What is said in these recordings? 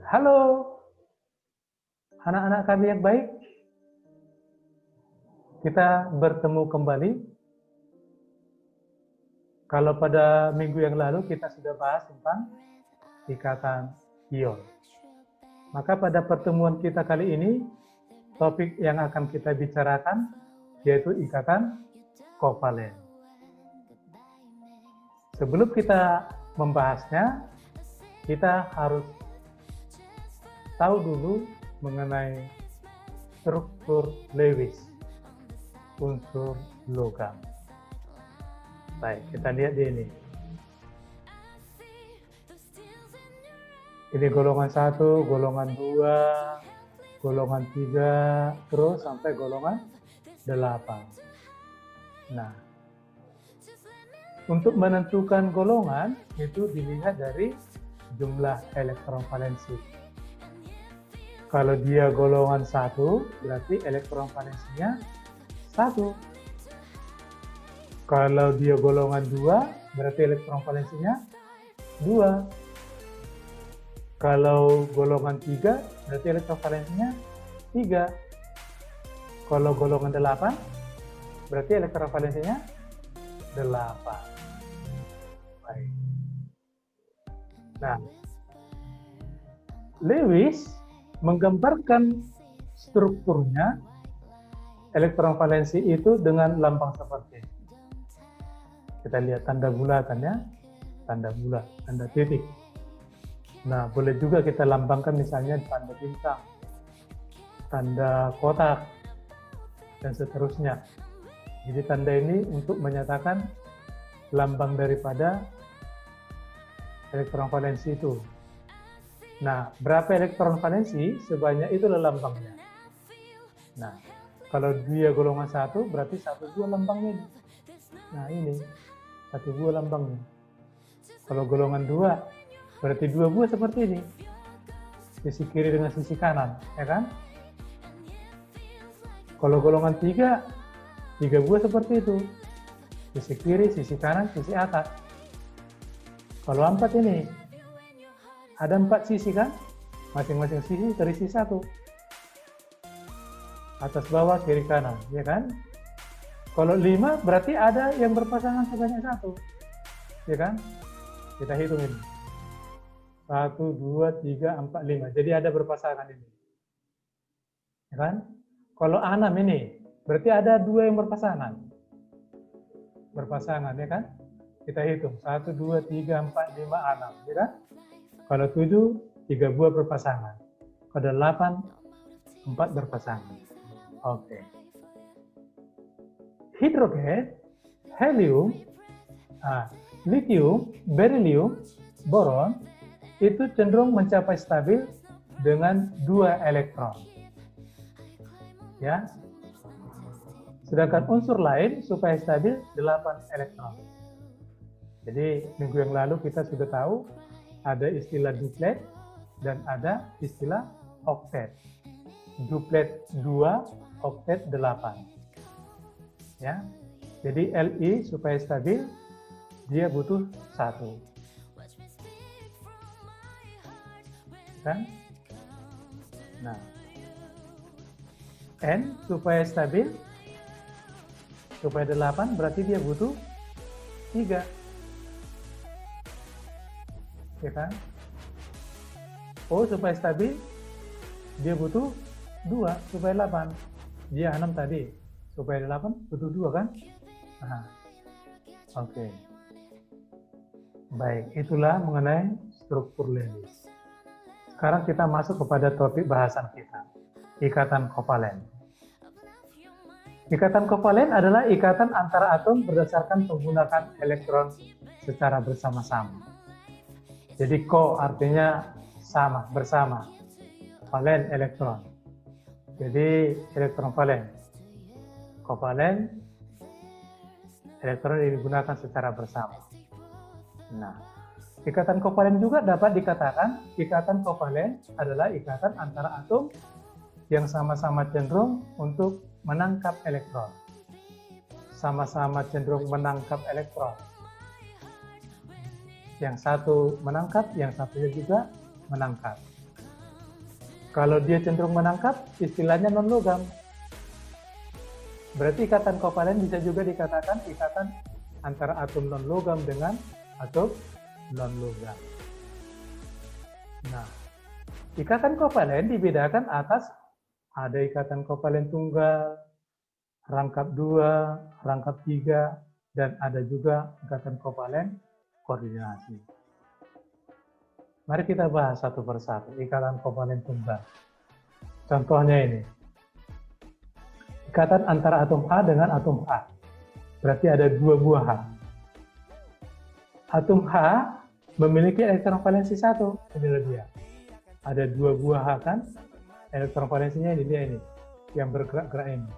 Halo, anak-anak kami yang baik. Kita bertemu kembali. Kalau pada minggu yang lalu kita sudah bahas tentang ikatan ion. Maka pada pertemuan kita kali ini, topik yang akan kita bicarakan yaitu ikatan kovalen. Sebelum kita membahasnya, kita harus tahu dulu mengenai struktur Lewis, unsur logam. Baik, kita lihat di ini. Ini golongan 1, golongan 2, golongan 3, terus sampai golongan 8. Nah, untuk menentukan golongan itu dilihat dari jumlah elektron valensi. Kalau dia golongan 1, berarti elektron valensinya 1. Kalau dia golongan 2, berarti elektron valensinya 2. Kalau golongan 3, berarti elektron valensinya 3. Kalau golongan 8, berarti elektron valensinya 8. Baik. Nah, Lewis menggambarkan strukturnya elektron valensi itu dengan lambang seperti ini. Kita lihat tanda bulatannya, tanda bulat, tanda titik. Nah, boleh juga kita lambangkan misalnya tanda bintang, tanda kotak, dan seterusnya. Jadi tanda ini untuk menyatakan lambang daripada elektron valensi itu. Nah, berapa elektron valensi, sebanyak itulah lambangnya. Nah, kalau dia golongan 1, berarti 1, 2 lambangnya ini. Nah, ini 1, 2 lambangnya. Kalau golongan 2, berarti 2 buah seperti ini. Sisi kiri dengan sisi kanan, ya kan? Kalau golongan 3, 3 buah seperti itu. Sisi kiri, sisi kanan, sisi atas. Kalau 4 ini, ada 4 sisi kan? Masing-masing sisi terisi 1. Atas bawah, kiri kanan, ya kan? Kalau 5 berarti ada yang berpasangan sebanyak 1. Ya kan? Kita hitung ini. 1, 2, 3, 4, 5. Jadi ada berpasangan ini. Ya kan? Kalau 6 ini, berarti ada 2 yang berpasangan. Berpasangan, ya kan? Kita hitung. 1, 2, 3, 4, 5, 6. Ya kan? Kalau 7, 3 buah berpasangan. Kalau 8, 4 berpasangan. Oke. Hidrogen, helium, lithium, beryllium, boron, itu cenderung mencapai stabil dengan 2 elektron. Ya. Sedangkan unsur lain supaya stabil 8 elektron. Jadi minggu yang lalu kita sudah tahu ada istilah duplet dan ada istilah oktet. Duplet 2, oktet 8. Ya. Jadi Li supaya stabil dia butuh 1. Kan? Nah. N supaya stabil supaya 8 berarti dia butuh 3. Ya kan? O supaya stabil dia butuh 2 supaya 8. Dia 6 tadi. Supaya 8 butuh 2 kan? Nah. Oke. Baik, itulah mengenai struktur Lewis. Sekarang kita masuk kepada topik bahasan kita. Ikatan kovalen. Ikatan kovalen adalah ikatan antara atom berdasarkan penggunaan elektron secara bersama-sama. Jadi ko artinya sama, bersama. Valen elektron. Jadi elektron valen. Kovalen elektron digunakan secara bersama. Nah, ikatan kovalen juga dapat dikatakan ikatan kovalen adalah ikatan antara atom yang sama-sama cenderung untuk menangkap elektron. Sama-sama cenderung menangkap elektron. Yang satu menangkap, yang satunya juga menangkap. Kalau dia cenderung menangkap, istilahnya non-logam. Berarti ikatan kovalen bisa juga dikatakan ikatan antara atom non-logam dengan atom non-logam. Nah, ikatan kovalen dibedakan atas ada ikatan kovalen tunggal, rangkap 2, rangkap 3, dan ada juga ikatan kovalen koordinasi. Mari kita bahas satu persatu ikatan kovalen tunggal. Contohnya ini. Ikatan antara atom H dengan atom H. Berarti ada 2 buah H. Atom H memiliki elektron valensi 1. Inilah dia. Ada 2 buah H kan? Elektron valensinya ini dia ini. Yang bergerak-gerak ini.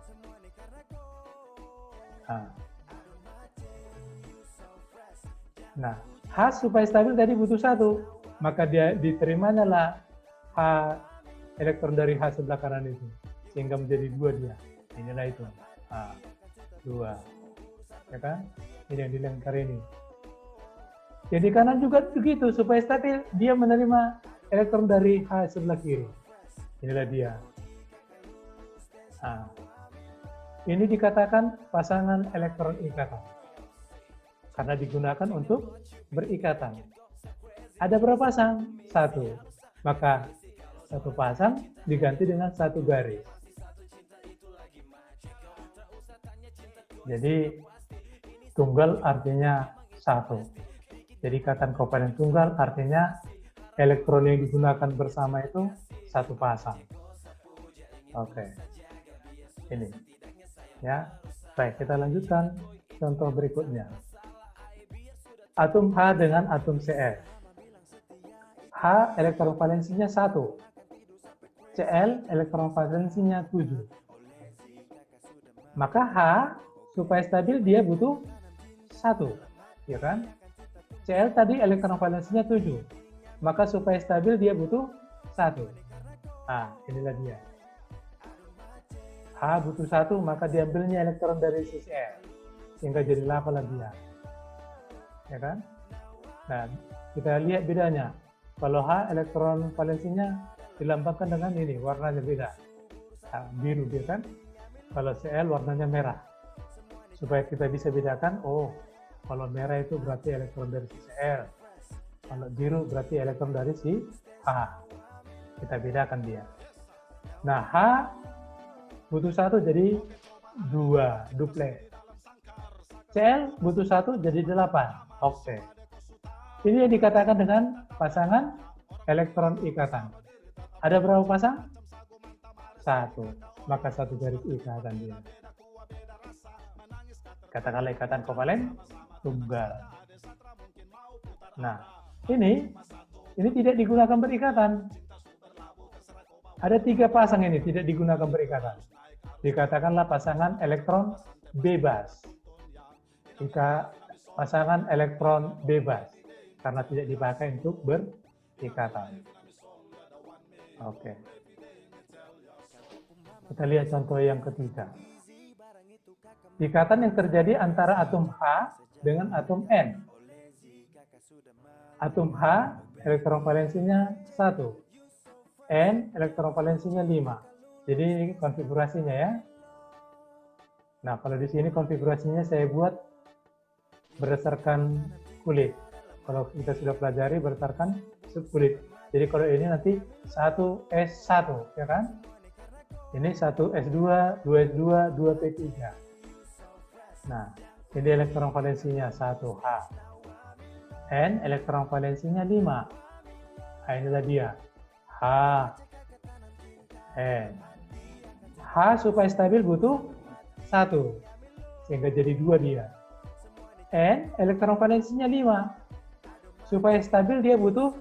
Nah, H supaya stabil tadi butuh 1. Maka dia diterimanya lah H elektron dari H sebelah kanan itu, sehingga menjadi 2 dia. Inilah itu, 2, ya kan? Ini yang dilengkar ini. Jadi kanan juga begitu, supaya stabil dia menerima elektron dari H sebelah kiri. Inilah dia. Ini dikatakan pasangan elektron ikatan, karena digunakan untuk berikatan. Ada berapa pasang? 1. Maka 1 pasang diganti dengan 1 garis. Jadi tunggal artinya 1. Jadi ikatan kovalen tunggal artinya elektron yang digunakan bersama itu 1 pasang. Oke. Ini. Ya. Baik, kita lanjutkan contoh berikutnya. Atom H dengan atom Cl. H elektron valensinya 1. Cl elektron valensinya 7. Maka H supaya stabil dia butuh 1, ya kan? Cl tadi elektron valensinya 7. Maka supaya stabil dia butuh 1. Inilah dia. H butuh 1, maka diambilnya elektron dari si Cl. Sehingga jadi 8 lah dia. Ya kan? Nah, kita lihat bedanya. Kalau H elektron valensinya dilambangkan dengan ini, warnanya beda. Biru dia kan. Kalau Cl warnanya merah. Supaya kita bisa bedakan, oh, kalau merah itu berarti elektron dari si Cl. Kalau biru berarti elektron dari si H. Kita bedakan dia. Nah, H butuh 1 jadi 2, duplet. Cl butuh 1 jadi 8, oktet. Ini yang dikatakan dengan pasangan elektron ikatan. Ada berapa pasang? 1. Maka 1 garis ikatan dia. Katakanlah ikatan kovalen tunggal. Nah, ini tidak digunakan berikatan. Ada 3 pasang ini tidak digunakan berikatan. Dikatakanlah pasangan elektron bebas. Pasangan elektron bebas. Karena tidak dipakai untuk berikatan. Oke. Kita lihat contoh yang ketiga. Ikatan yang terjadi antara atom H dengan atom N. Atom H elektron valensinya 1. N elektron valensinya 5. Jadi ini konfigurasinya ya. Nah, kalau di sini konfigurasinya saya buat berdasarkan kulit. Kalau kita sudah pelajari berdasarkan subkulit. Jadi kalau ini nanti 1S1, ya kan? Ini 1S2, 2S2, 2P3. Nah, ini elektron valensinya 1H. N elektron valensinya 5. Nah, inilah dia. H. N. H supaya stabil butuh 1. Sehingga jadi 2 dia. N elektron valensinya 5. Supaya stabil dia butuh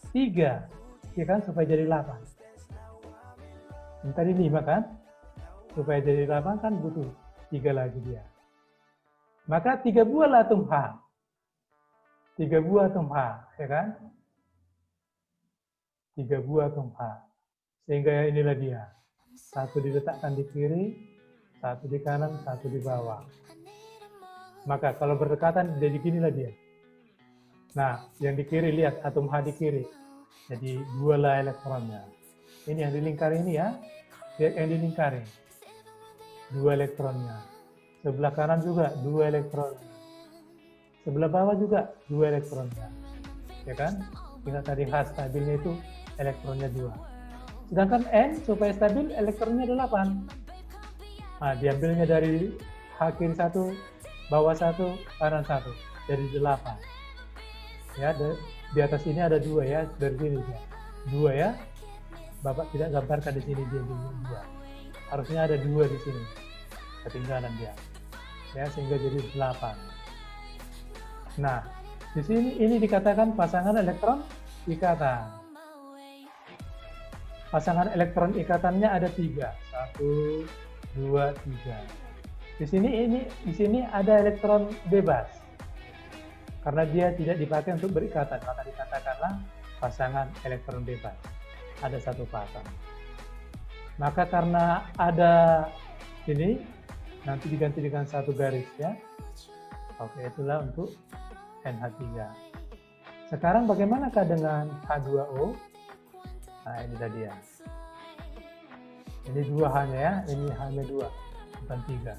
3, ya kan, supaya jadi 8. Ini tadi 5 kan, supaya jadi 8 kan butuh 3 lagi dia. Maka 3 buah lah atom H. 3 buah atom H, ya kan? 3 buah atom H. Sehingga inilah dia. 1 diletakkan di kiri, 1 di kanan, 1 di bawah. Maka kalau berdekatan jadi ginilah dia. Nah, yang di kiri lihat atom H di kiri. Jadi 2 lah elektronnya. Ini yang dilingkari ini ya. Lihat yang dilingkari. 2 elektronnya. Sebelah kanan juga 2 elektronnya. Sebelah bawah juga 2 elektronnya. Ya kan? Ingat tadi H stabilnya itu elektronnya 2. Sedangkan N supaya stabil elektronnya 8. Nah, diambilnya dari H kiri 1, bawah 1, kanan 1. Jadi 8. Ya, di atas ini ada 2 ya, dari sini ya. 2 ya. Bapak tidak gambarkan di sini dia 2. Harusnya ada 2 di sini. Ketinggalan dia. Ya, sehingga jadi 8. Nah, di sini ini dikatakan pasangan elektron ikatan. Pasangan elektron ikatannya ada 3. 1, 2, 3. Di sini ada elektron bebas. Karena dia tidak dipakai untuk berikatan, maka dikatakanlah pasangan elektron bebas. Ada 1 pasang. Maka karena ada ini, nanti diganti dengan 1 garis ya. Oke, itulah untuk NH3. Sekarang bagaimanakah dengan H2O? Nah, ini tadi ya. Ini 2 hanya ya, ini hanya 2, bukan 3.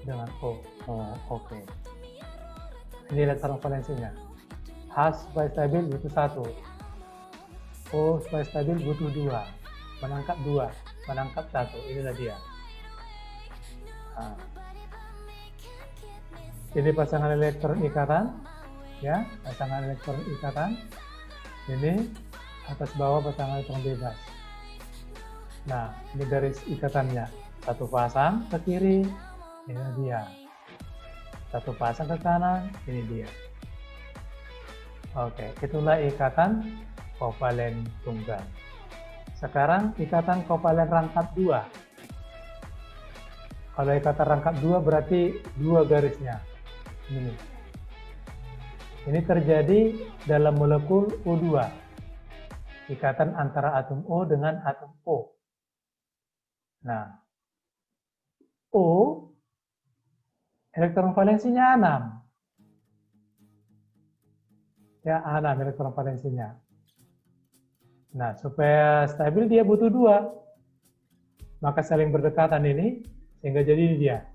Dengan O. Oh, oke. Ini elektron valensinya. H supaya stabil butuh 1. O supaya stabil butuh 2. Menangkap 2, menangkap 1. Inilah dia. Nah. Ini pasangan elektron ikatan, ya, pasangan elektron ikatan. Ini atas bawah pasangan elektron bebas. Nah, ini garis ikatannya. 1 pasang ke kiri, ini dia. 1 pasang ke kanan, ini dia. Oke, itulah ikatan kovalen tunggal. Sekarang ikatan kovalen rangkap 2. Kalau ikatan rangkap 2 berarti 2 garisnya. Ini terjadi dalam molekul O2. Ikatan antara atom O dengan atom O. Nah, O elektron valensinya 6. Ya, 6 elektron valensinya. Nah, supaya stabil dia butuh 2. Maka saling berdekatan ini, sehingga jadi ini dia.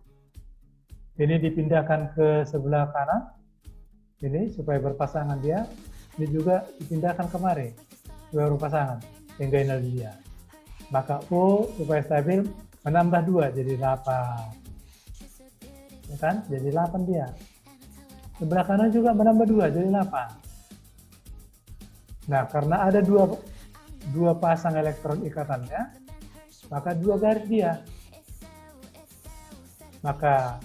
Ini dipindahkan ke sebelah kanan, ini supaya berpasangan dia. Ini juga dipindahkan kemari, supaya berpasangan, sehingga ini dia. Maka O supaya stabil menambah 2 jadi 8. Ya kan? Jadi 8 dia. Sebelah kanan juga menambah 2 jadi 8. Nah, karena ada dua pasang elektron ikatannya, maka 2 garis dia. Maka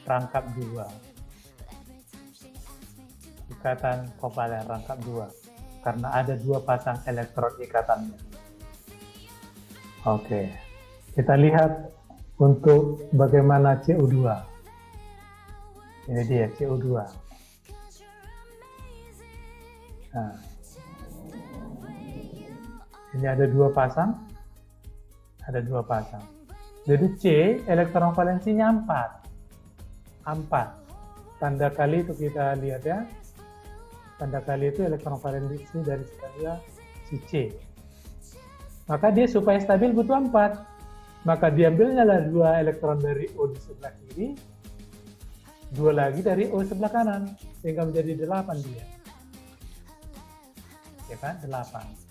rangkap 2. Ikatan kovalen rangkap 2. Karena ada 2 pasang elektron ikatannya. Oke. Kita lihat untuk bagaimana CO2. Ini dia CO2. Nah. Ini ada 2 pasang. Ada 2 pasang. Jadi C elektron valensinya 4. 4. Tanda kali itu kita lihat ya. Tanda kali itu elektron valensi dari sebelah si C. Maka dia supaya stabil butuh 4. Maka diambilnya lah 2 elektron dari O di sebelah kiri. 2 lagi dari O sebelah kanan. Sehingga menjadi 8 dia. Ya kan? 8.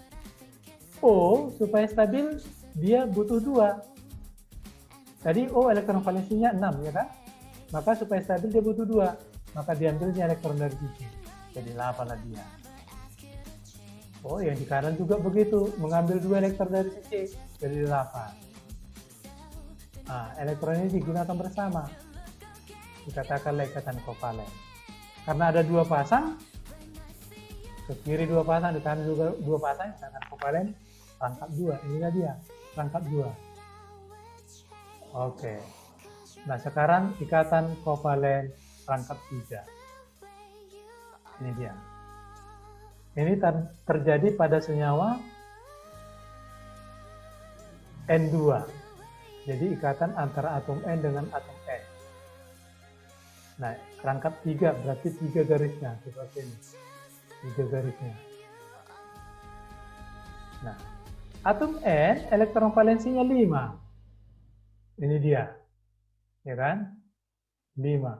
O supaya stabil dia butuh 2. Tadi O elektron valensinya 6 ya kan? Maka supaya stabil dia butuh 2. Maka diambilnya elektron dari sini. Jadi 8 lah dia. Oh, yang di kanan juga begitu. Mengambil 2 elektron dari sisi. Jadi 8. Nah, elektron ini digunakan bersama. Dikatakan ikatan kovalen. Karena ada 2 pasang. Ke kiri 2 pasang, di kanan juga 2 pasang. Ikatan kovalen rangkap 2. Inilah dia. Rangkap 2. Oke. Nah, sekarang ikatan kovalen rangkap 3. Ini dia. Ini terjadi pada senyawa N2. Jadi ikatan antara atom N dengan atom N. Nah, rangkap 3 berarti 3 garisnya seperti ini. 3 garisnya. Nah, Atom N, elektron valensinya 5. Ini dia. Ya kan? 5.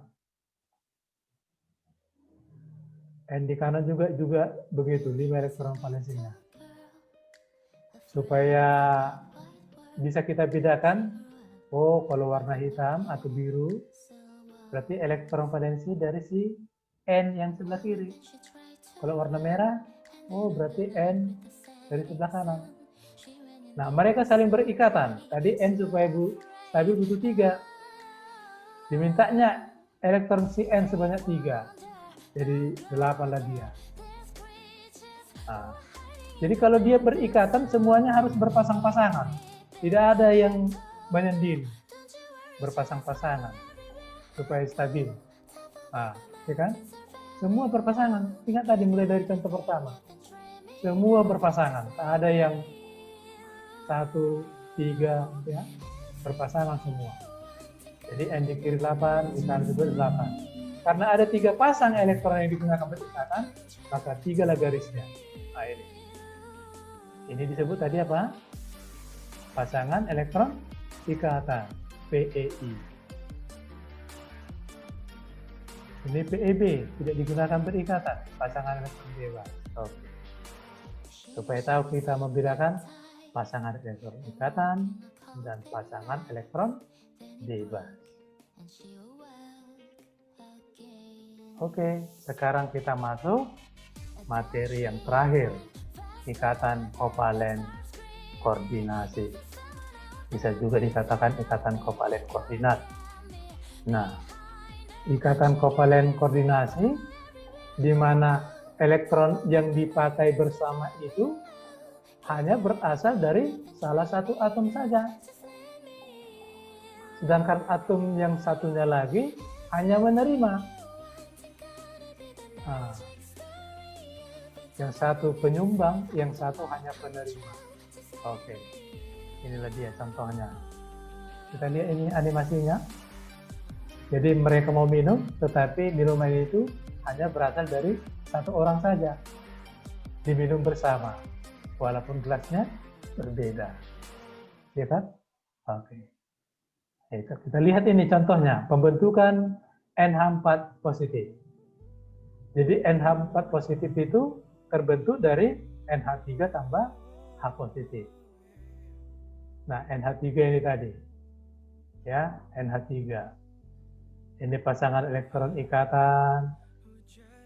N di kanan juga begitu, 5 elektron valensinya. Supaya bisa kita bedakan, oh kalau warna hitam atau biru, berarti elektron valensi dari si N yang sebelah kiri. Kalau warna merah, oh berarti N dari sebelah kanan. Nah, mereka saling berikatan. Tadi N supaya stabil butuh 3. Dimintanya elektron si N sebanyak 3. Jadi 8 lah dia. Nah, jadi kalau dia berikatan, semuanya harus berpasang-pasangan. Tidak ada yang menyendiri. Berpasang-pasangan. Supaya stabil. Nah, ya kan? Semua berpasangan. Ingat tadi mulai dari contoh pertama. Semua berpasangan. Tak ada yang 1, 3, ya, berpasangan semua. Jadi N di kiri 8, di kanan juga 8. Karena ada 3 pasang elektron yang digunakan berikatan, maka 3 lah garisnya. Nah, ini. Ini disebut tadi apa? Pasangan elektron ikatan, PEI. Ini PEB, tidak digunakan berikatan, pasangan elektron bebas. Oke. Supaya tahu kita membedakan pasangan elektron ikatan dan pasangan elektron bebas. Oke, sekarang kita masuk materi yang terakhir, ikatan kovalen koordinasi. Bisa juga dikatakan ikatan kovalen koordinat. Nah, ikatan kovalen koordinasi di mana elektron yang dipakai bersama itu hanya berasal dari salah satu atom saja. Sedangkan atom yang satunya lagi hanya menerima. Nah, yang satu penyumbang, yang satu hanya penerima. Oke, inilah dia contohnya. Kita lihat ini animasinya. Jadi mereka mau minum, tetapi minuman itu hanya berasal dari satu orang saja. Diminum bersama. Walaupun gelasnya berbeda, ya kan? Oke. Kita lihat ini contohnya, pembentukan NH4 positif. Jadi NH4 positif itu terbentuk dari NH3 tambah H positif. Nah, NH3 ini tadi, ya, NH3. Ini pasangan elektron ikatan,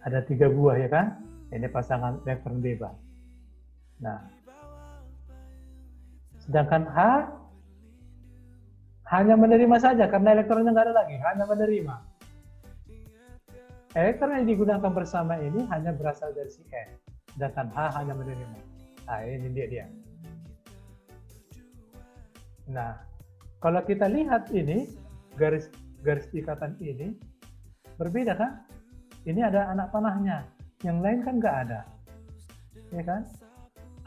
ada 3 buah, ya kan? Ini pasangan elektron bebas. Nah, sedangkan H hanya menerima saja karena elektronnya nggak ada lagi, hanya menerima. Elektron yang digunakan bersama ini hanya berasal dari si N, sedangkan H hanya menerima. Nah, ini dia. Nah, kalau kita lihat ini garis ikatan ini berbeda kan? Ini ada anak panahnya, yang lain kan nggak ada, ya kan?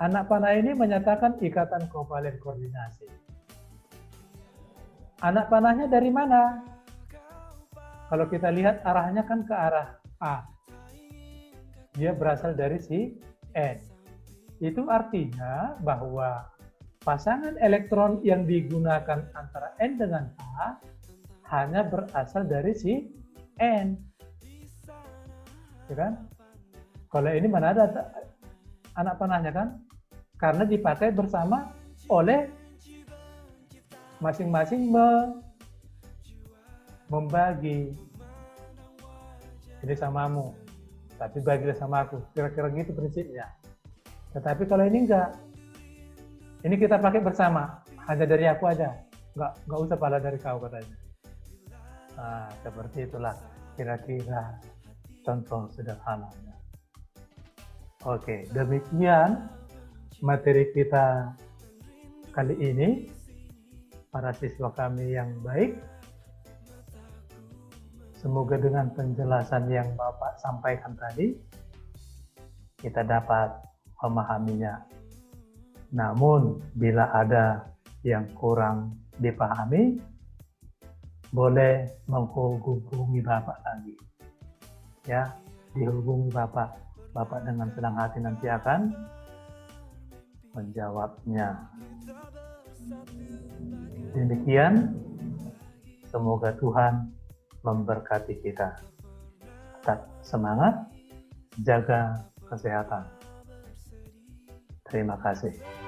Anak panah ini menyatakan ikatan kovalen koordinasi. Anak panahnya dari mana? Kalau kita lihat arahnya kan ke arah A. Dia berasal dari si N. Itu artinya bahwa pasangan elektron yang digunakan antara N dengan A hanya berasal dari si N. Ya kan? Kalau ini mana ada anak panahnya kan? Karena dipakai bersama oleh masing-masing membagi. Ini samamu, tapi bagilah sama aku. Kira-kira gitu prinsipnya. Tetapi kalau ini enggak. Ini kita pakai bersama, hanya dari aku aja. Enggak usah pala dari kau katanya. Nah, seperti itulah kira-kira contoh sederhananya. Oke, demikian materi kita kali ini. Para siswa kami yang baik, semoga dengan penjelasan yang Bapak sampaikan tadi, kita dapat memahaminya. Namun, bila ada yang kurang dipahami, boleh menghubungi Bapak lagi. Ya, dihubungi Bapak. Bapak dengan senang hati nanti akan menjawabnya. Demikian, semoga Tuhan memberkati kita. Tetap semangat, jaga kesehatan. Terima kasih.